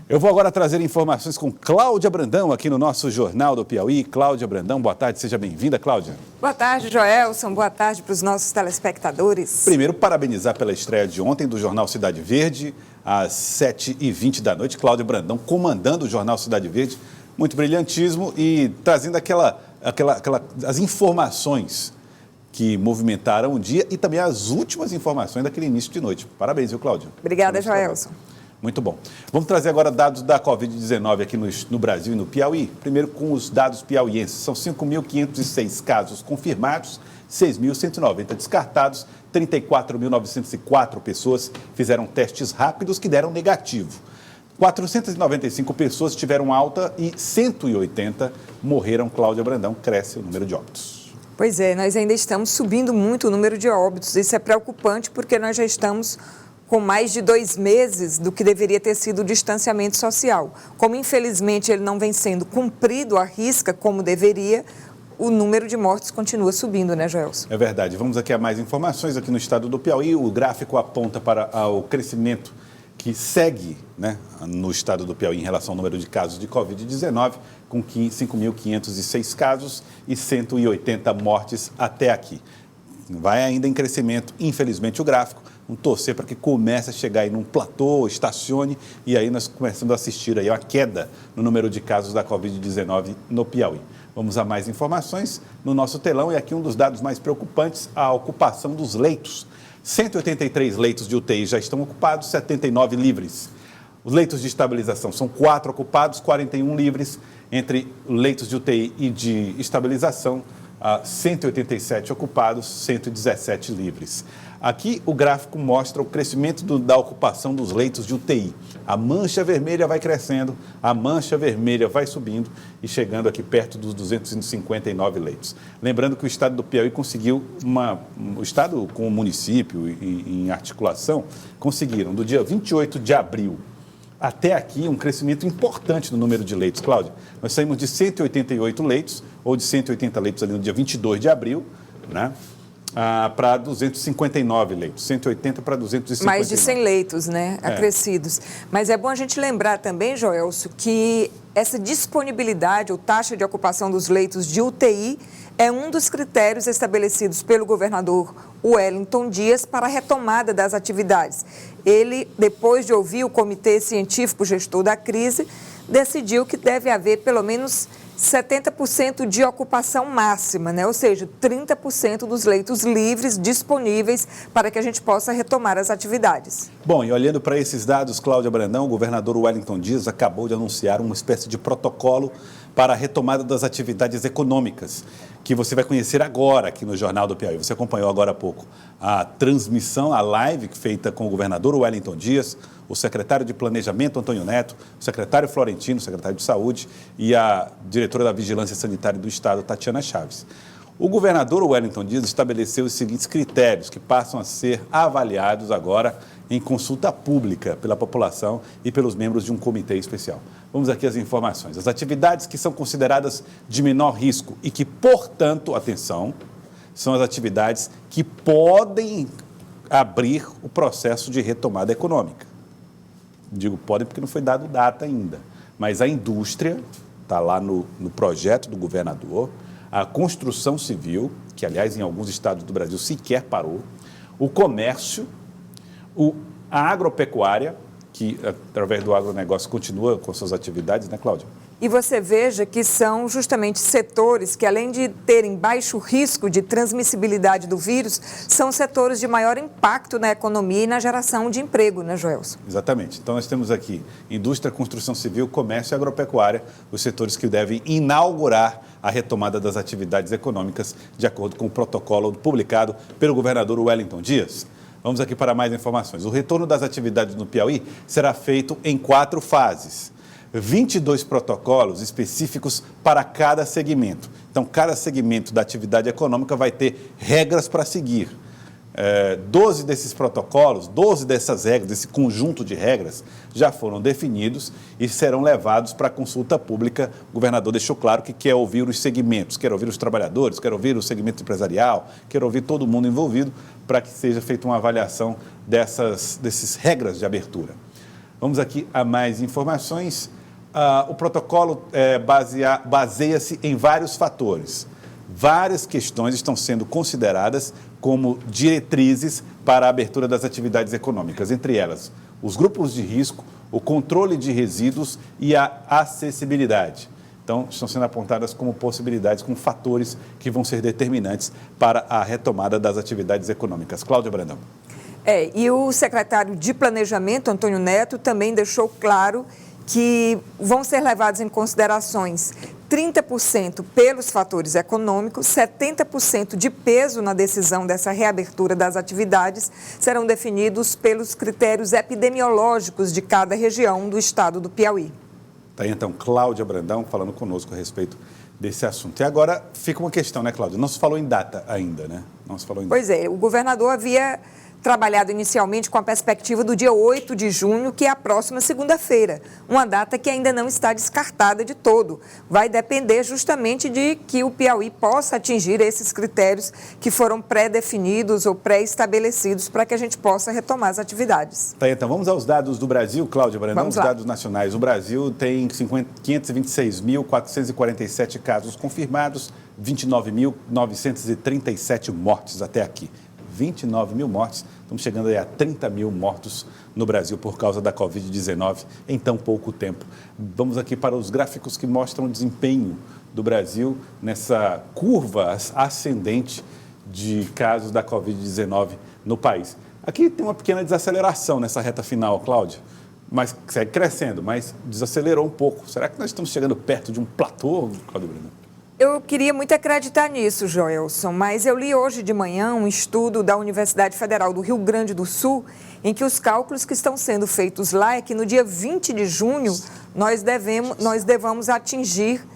Eu vou agora trazer informações com Cláudia Brandão aqui no nosso Jornal do Piauí. Cláudia Brandão, boa tarde, seja bem-vinda, Cláudia. Boa tarde, Joelson. Boa tarde para os nossos telespectadores. Primeiro, parabenizar pela estreia de ontem do Jornal Cidade Verde, às 7h20 da noite. Cláudia Brandão comandando o Jornal Cidade Verde, muito brilhantismo e trazendo as informações que movimentaram o dia e também as últimas informações daquele início de noite. Parabéns, viu, Cláudia? Obrigada, Joelson. Muito bom. Vamos trazer agora dados da Covid-19 aqui no Brasil e no Piauí. Primeiro com os dados piauienses. São 5.506 casos confirmados, 6.190 descartados, 34.904 pessoas fizeram testes rápidos que deram negativo. 495 pessoas tiveram alta e 180 morreram. Cláudia Brandão, cresce o número de óbitos. Pois é, nós ainda estamos subindo muito o número de óbitos. Isso é preocupante porque nós já estamos com mais de 2 meses do que deveria ter sido o distanciamento social. Como, infelizmente, ele não vem sendo cumprido à risca como deveria, o número de mortes continua subindo, né, Joelson? É verdade. Vamos aqui a mais informações aqui no estado do Piauí. O gráfico aponta para o crescimento que segue, né, no estado do Piauí em relação ao número de casos de Covid-19, com 5.506 casos e 180 mortes até aqui. Vai ainda em crescimento, infelizmente, o gráfico. Vamos torcer para que comece a chegar aí num platô, estacione, e aí nós começamos a assistir aí uma queda no número de casos da Covid-19 no Piauí. Vamos a mais informações no nosso telão, e aqui um dos dados mais preocupantes, a ocupação dos leitos. 183 leitos de UTI já estão ocupados, 79 livres. Os leitos de estabilização são 4 ocupados, 41 livres. Entre leitos de UTI e de estabilização, 187 ocupados, 117 livres. Aqui o gráfico mostra o crescimento da ocupação dos leitos de UTI. A mancha vermelha vai crescendo, a mancha vermelha vai subindo e chegando aqui perto dos 259 leitos. Lembrando que o estado do Piauí conseguiu, o estado com o município em articulação, conseguiram do dia 28 de abril até aqui um crescimento importante no número de leitos. Cláudia, nós saímos de 188 leitos, ou de 180 leitos ali no dia 22 de abril, né? Para 259 leitos, 180 para 259. Mais de 100 leitos, né, acrescidos. Mas é bom a gente lembrar também, Joelso, que essa disponibilidade ou taxa de ocupação dos leitos de UTI é um dos critérios estabelecidos pelo governador Wellington Dias para a retomada das atividades. Ele, depois de ouvir o Comitê Científico Gestor da Crise, decidiu que deve haver pelo menos 70% de ocupação máxima, né? Ou seja, 30% dos leitos livres disponíveis para que a gente possa retomar as atividades. Bom, e olhando para esses dados, Cláudia Brandão, o governador Wellington Dias acabou de anunciar uma espécie de protocolo para a retomada das atividades econômicas, que você vai conhecer agora aqui no Jornal do Piauí. Você acompanhou agora há pouco a transmissão, a live feita com o governador Wellington Dias, o secretário de Planejamento, Antônio Neto, o secretário Florentino, o secretário de Saúde e a diretora da Vigilância Sanitária do Estado, Tatiana Chaves. O governador Wellington Dias estabeleceu os seguintes critérios que passam a ser avaliados agora em consulta pública pela população e pelos membros de um comitê especial. Vamos aqui às informações. As atividades que são consideradas de menor risco e que, portanto, atenção, são as atividades que podem abrir o processo de retomada econômica. Digo podem porque não foi dado data ainda, mas a indústria está lá no projeto do governador, a construção civil, que aliás em alguns estados do Brasil sequer parou, o comércio, a agropecuária, que através do agronegócio continua com suas atividades, né, Cláudia? E você veja que são justamente setores que, além de terem baixo risco de transmissibilidade do vírus, são setores de maior impacto na economia e na geração de emprego, né, Joelson? Exatamente. Então, nós temos aqui indústria, construção civil, comércio e agropecuária, os setores que devem inaugurar a retomada das atividades econômicas, de acordo com o protocolo publicado pelo governador Wellington Dias. Vamos aqui para mais informações. O retorno das atividades no Piauí será feito em 4 fases. 22 protocolos específicos para cada segmento. Então, cada segmento da atividade econômica vai ter regras para seguir. 12 desses protocolos, 12 dessas regras, desse conjunto de regras, já foram definidos e serão levados para a consulta pública. O governador deixou claro que quer ouvir os segmentos, quer ouvir os trabalhadores, quer ouvir o segmento empresarial, quer ouvir todo mundo envolvido para que seja feita uma avaliação dessas regras de abertura. Vamos aqui a mais informações. O protocolo baseia-se em vários fatores. Várias questões estão sendo consideradas como diretrizes para a abertura das atividades econômicas, entre elas os grupos de risco, o controle de resíduos e a acessibilidade. Então, estão sendo apontadas como possibilidades, como fatores que vão ser determinantes para a retomada das atividades econômicas. Cláudia Brandão. E o secretário de Planejamento, Antônio Neto, também deixou claro que vão ser levados em considerações 30% pelos fatores econômicos, 70% de peso na decisão dessa reabertura das atividades serão definidos pelos critérios epidemiológicos de cada região do estado do Piauí. Tá aí, então, Cláudia Brandão falando conosco a respeito desse assunto. E agora fica uma questão, né, Cláudia? Não se falou em data ainda, né? Não se falou em data. Pois é, o governador havia trabalhado inicialmente com a perspectiva do dia 8 de junho, que é a próxima segunda-feira, uma data que ainda não está descartada de todo. Vai depender justamente de que o Piauí possa atingir esses critérios que foram pré-definidos ou pré-estabelecidos para que a gente possa retomar as atividades. Tá, então vamos aos dados do Brasil, Cláudia Brandão, os dados nacionais. O Brasil tem 526.447 casos confirmados, 29.937 mortes até aqui. 29 mil mortes, estamos chegando aí a 30 mil mortos no Brasil por causa da Covid-19 em tão pouco tempo. Vamos aqui para os gráficos que mostram o desempenho do Brasil nessa curva ascendente de casos da Covid-19 no país. Aqui tem uma pequena desaceleração nessa reta final, Cláudia, mas segue crescendo, mas desacelerou um pouco. Será que nós estamos chegando perto de um platô, Cláudia Brandão? Eu queria muito acreditar nisso, Joelson, mas eu li hoje de manhã um estudo da Universidade Federal do Rio Grande do Sul, em que os cálculos que estão sendo feitos lá é que no dia 20 de junho nós devamos atingir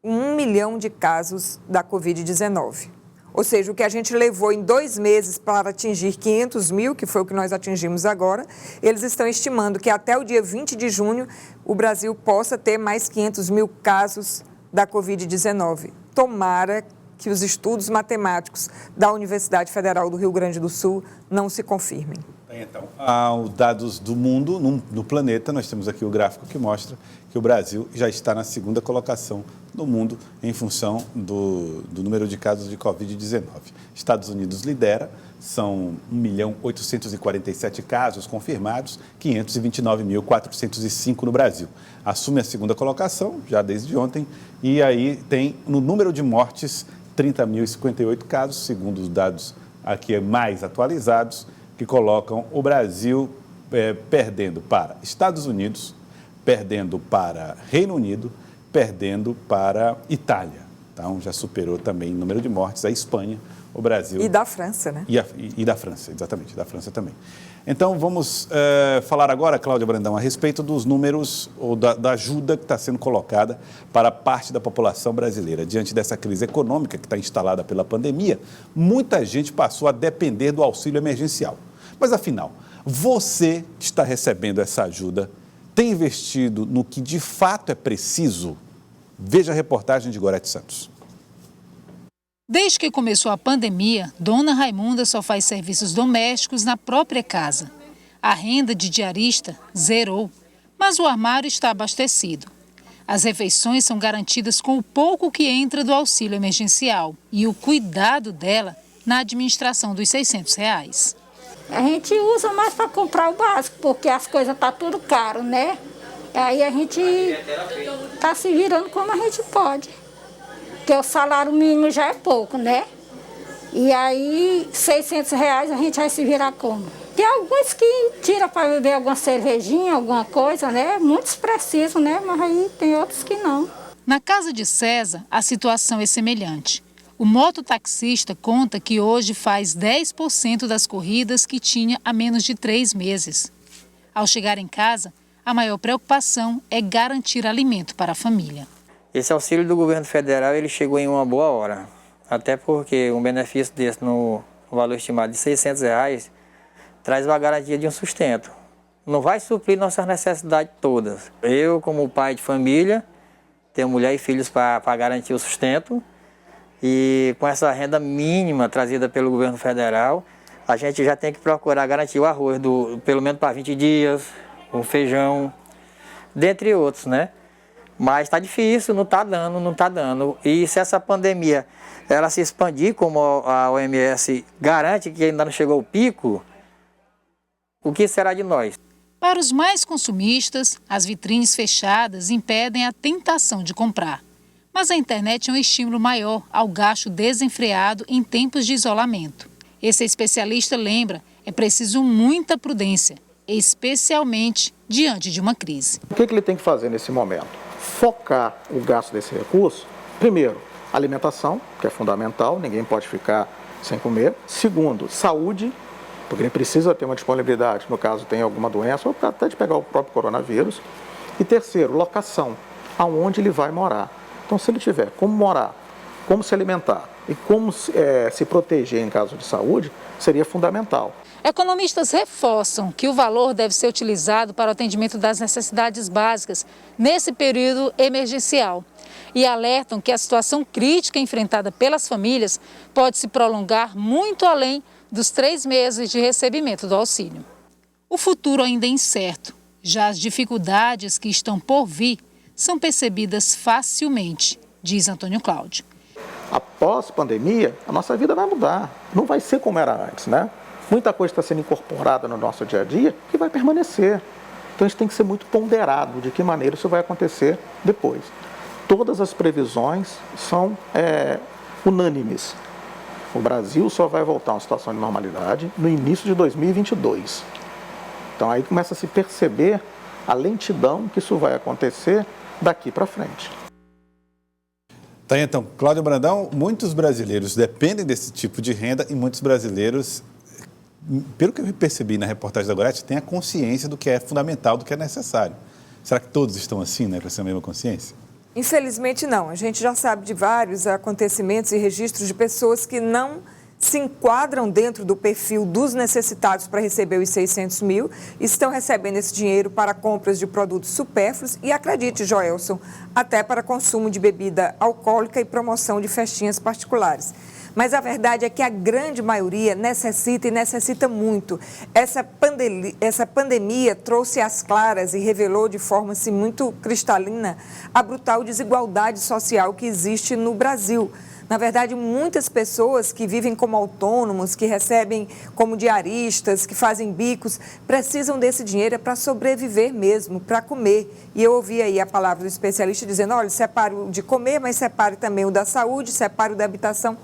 1 milhão de casos da Covid-19. Ou seja, o que a gente levou em 2 meses para atingir 500 mil, que foi o que nós atingimos agora, eles estão estimando que até o dia 20 de junho o Brasil possa ter mais 500 mil casos da Covid-19. Tomara que os estudos matemáticos da Universidade Federal do Rio Grande do Sul não se confirmem. Então, os dados do mundo, no planeta, nós temos aqui o gráfico que mostra que o Brasil já está na segunda colocação no mundo em função do número de casos de Covid-19. Estados Unidos lidera, são 1.847 casos confirmados, 529.405 no Brasil. Assume a segunda colocação, já desde ontem, e aí tem no número de mortes 30.058 casos, segundo os dados aqui mais atualizados, que colocam o Brasil perdendo para Estados Unidos, perdendo para Reino Unido, perdendo para Itália. Então, já superou também o número de mortes a Espanha, o Brasil... E da França, né? E da França, exatamente, da França também. Então, vamos falar agora, Cláudia Brandão, a respeito dos números ou da ajuda que está sendo colocada para parte da população brasileira. Diante dessa crise econômica que está instalada pela pandemia, muita gente passou a depender do auxílio emergencial. Mas, afinal, você que está recebendo essa ajuda, tem investido no que de fato é preciso? Veja a reportagem de Gorete Santos. Desde que começou a pandemia, Dona Raimunda só faz serviços domésticos na própria casa. A renda de diarista zerou, mas o armário está abastecido. As refeições são garantidas com o pouco que entra do auxílio emergencial e o cuidado dela na administração dos R$600. A gente usa mais para comprar o básico, porque as coisas estão tudo caro, né? Aí a gente está se virando como a gente pode. Porque o salário mínimo já é pouco, né? E aí, R$600 a gente vai se virar como? Tem alguns que tiram para beber alguma cervejinha, alguma coisa, né? Muitos precisam, né? Mas aí tem outros que não. Na casa de César, a situação é semelhante. O mototaxista conta que hoje faz 10% das corridas que tinha há menos de 3 meses. Ao chegar em casa, a maior preocupação é garantir alimento para a família. Esse auxílio do governo federal ele chegou em uma boa hora, até porque um benefício desse no valor estimado de R$600 traz uma garantia de um sustento. Não vai suprir nossas necessidades todas. Eu, como pai de família, tenho mulher e filhos para garantir o sustento. E com essa renda mínima trazida pelo governo federal, a gente já tem que procurar garantir o arroz pelo menos para 20 dias, o feijão, dentre outros, né? Mas está difícil, não está dando. E se essa pandemia ela se expandir, como a OMS garante que ainda não chegou ao pico, o que será de nós? Para os mais consumistas, as vitrines fechadas impedem a tentação de comprar. Mas a internet é um estímulo maior ao gasto desenfreado em tempos de isolamento. Esse especialista lembra, é preciso muita prudência, especialmente diante de uma crise. O que ele tem que fazer nesse momento? Focar o gasto desse recurso, primeiro, alimentação, que é fundamental, ninguém pode ficar sem comer. Segundo, saúde, porque ele precisa ter uma disponibilidade, no caso tem alguma doença, ou até de pegar o próprio coronavírus. E terceiro, locação, aonde ele vai morar. Então, se ele tiver como morar, como se alimentar e como se proteger em caso de saúde, seria fundamental. Economistas reforçam que o valor deve ser utilizado para o atendimento das necessidades básicas nesse período emergencial e alertam que a situação crítica enfrentada pelas famílias pode se prolongar muito além dos 3 meses de recebimento do auxílio. O futuro ainda é incerto, já as dificuldades que estão por vir são percebidas facilmente, diz Antônio Cláudio. Após pandemia, a nossa vida vai mudar, não vai ser como era antes, né? Muita coisa está sendo incorporada no nosso dia a dia que vai permanecer. Então isso tem que ser muito ponderado de que maneira isso vai acontecer depois. Todas as previsões são unânimes. O Brasil só vai voltar a uma situação de normalidade no início de 2022. Então aí começa a se perceber a lentidão que isso vai acontecer daqui para frente. Tá, então, Cláudio Brandão, muitos brasileiros dependem desse tipo de renda e muitos brasileiros, pelo que eu percebi na reportagem da Gorete, têm a consciência do que é fundamental, do que é necessário. Será que todos estão assim, né, com essa mesma consciência? Infelizmente não. A gente já sabe de vários acontecimentos e registros de pessoas que não se enquadram dentro do perfil dos necessitados para receber os 600 mil, estão recebendo esse dinheiro para compras de produtos supérfluos e, acredite, Joelson, até para consumo de bebida alcoólica e promoção de festinhas particulares. Mas a verdade é que a grande maioria necessita e necessita muito. Essa pandemia trouxe às claras e revelou de forma assim, muito cristalina a brutal desigualdade social que existe no Brasil. Na verdade, muitas pessoas que vivem como autônomos, que recebem como diaristas, que fazem bicos, precisam desse dinheiro para sobreviver mesmo, para comer. E eu ouvi aí a palavra do especialista dizendo, olha, separe o de comer, mas separe também o da saúde, separe o da habitação.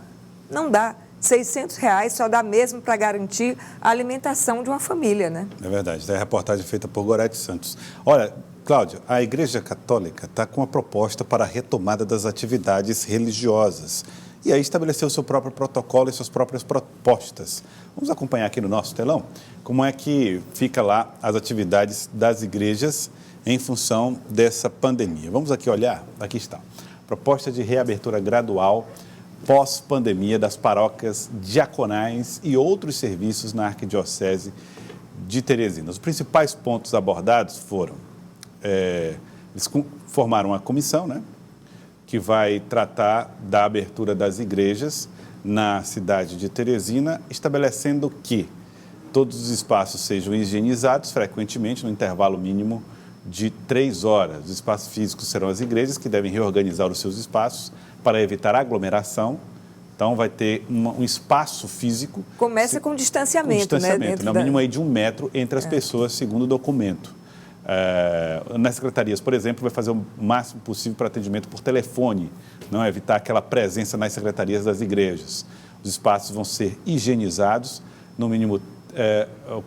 Não dá. R$600 só dá mesmo para garantir a alimentação de uma família, né? É verdade. É a reportagem feita por Gorete Santos. Olha, Cláudio, a Igreja Católica está com uma proposta para a retomada das atividades religiosas e aí estabeleceu o seu próprio protocolo e suas próprias propostas. Vamos acompanhar aqui no nosso telão como é que fica lá as atividades das igrejas em função dessa pandemia. Vamos aqui olhar, aqui está. Proposta de reabertura gradual pós-pandemia das paróquias diaconais e outros serviços na Arquidiocese de Teresina. Os principais pontos abordados foram eles formaram uma comissão, né, que vai tratar da abertura das igrejas na cidade de Teresina, estabelecendo que todos os espaços sejam higienizados frequentemente, no intervalo mínimo de 3 horas. Os espaços físicos serão as igrejas, que devem reorganizar os seus espaços para evitar aglomeração. Então, vai ter um espaço físico... Começa com distanciamento, né? No mínimo aí de 1 metro entre as pessoas, segundo o documento. Nas secretarias, por exemplo, vai fazer o máximo possível para atendimento por telefone, não evitar aquela presença nas secretarias das igrejas. Os espaços vão ser higienizados, no mínimo,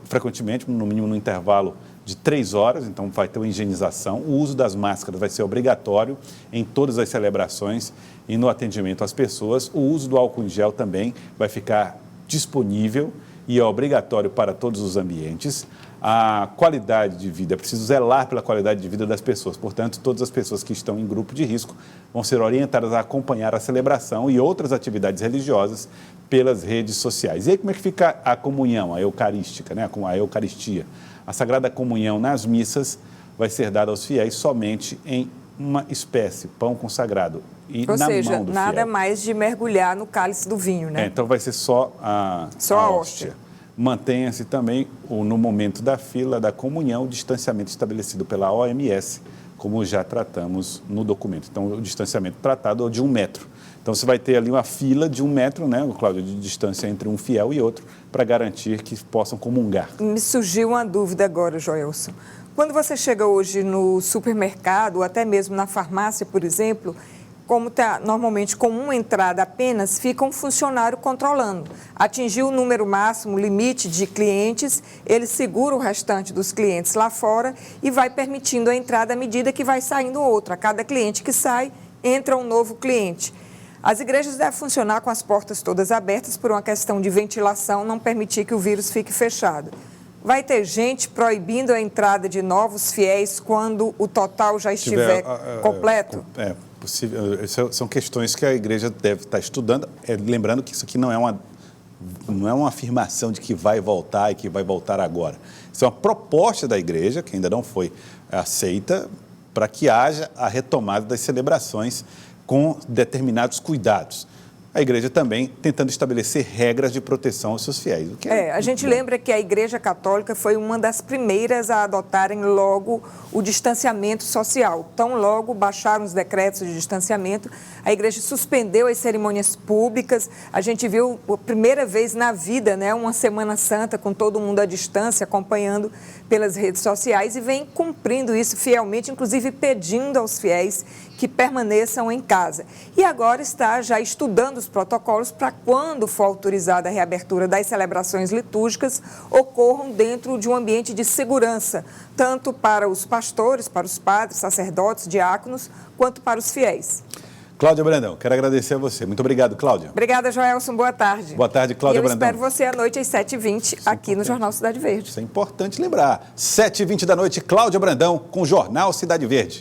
frequentemente, no mínimo no intervalo de 3 horas, então vai ter uma higienização. O uso das máscaras vai ser obrigatório em todas as celebrações e no atendimento às pessoas. O uso do álcool em gel também vai ficar disponível e é obrigatório para todos os ambientes. A qualidade de vida, é preciso zelar pela qualidade de vida das pessoas. Portanto, todas as pessoas que estão em grupo de risco vão ser orientadas a acompanhar a celebração e outras atividades religiosas pelas redes sociais. E aí como é que fica a comunhão, a eucarística, né? A Eucaristia? A Sagrada Comunhão nas missas vai ser dada aos fiéis somente em uma espécie, pão consagrado. E ou na seja, mão do nada fiel. Mais de mergulhar no cálice do vinho, né? Então vai ser só a hóstia. mantenha-se também, no momento da fila da comunhão, o distanciamento estabelecido pela OMS, como já tratamos no documento. Então, o distanciamento tratado é de 1 metro. Então, você vai ter ali uma fila de 1 metro, né, Cláudio, de distância entre um fiel e outro, para garantir que possam comungar. Me surgiu uma dúvida agora, Joelson. Quando você chega hoje no supermercado, ou até mesmo na farmácia, por exemplo, como está normalmente com uma entrada apenas, fica um funcionário controlando. Atingiu o número máximo, limite de clientes, ele segura o restante dos clientes lá fora e vai permitindo a entrada à medida que vai saindo outro. A cada cliente que sai, entra um novo cliente. As igrejas devem funcionar com as portas todas abertas por uma questão de ventilação, não permitir que o vírus fique fechado. Vai ter gente proibindo a entrada de novos fiéis quando o total já estiver completo? Possível. São questões que a igreja deve estar estudando. Lembrando que isso aqui não é uma afirmação de que vai voltar e que vai voltar agora. Isso é uma proposta da igreja, que ainda não foi aceita, para que haja a retomada das celebrações com determinados cuidados. A igreja também tentando estabelecer regras de proteção aos seus fiéis. A gente lembra que a Igreja Católica foi uma das primeiras a adotarem logo o distanciamento social. Tão logo baixaram os decretos de distanciamento, a igreja suspendeu as cerimônias públicas. A gente viu a primeira vez na vida, né, uma Semana Santa com todo mundo à distância, acompanhando pelas redes sociais e vem cumprindo isso fielmente, inclusive pedindo aos fiéis que permaneçam em casa. E agora está já estudando os protocolos para quando for autorizada a reabertura das celebrações litúrgicas, ocorram dentro de um ambiente de segurança, tanto para os pastores, para os padres, sacerdotes, diáconos, quanto para os fiéis. Cláudia Brandão, quero agradecer a você. Muito obrigado, Cláudia. Obrigada, Joelson. Boa tarde. Boa tarde, Cláudia Brandão. Eu espero você à noite às 7h20 aqui no Jornal Cidade Verde. Isso é importante lembrar. 7h20 da noite, Cláudia Brandão com o Jornal Cidade Verde.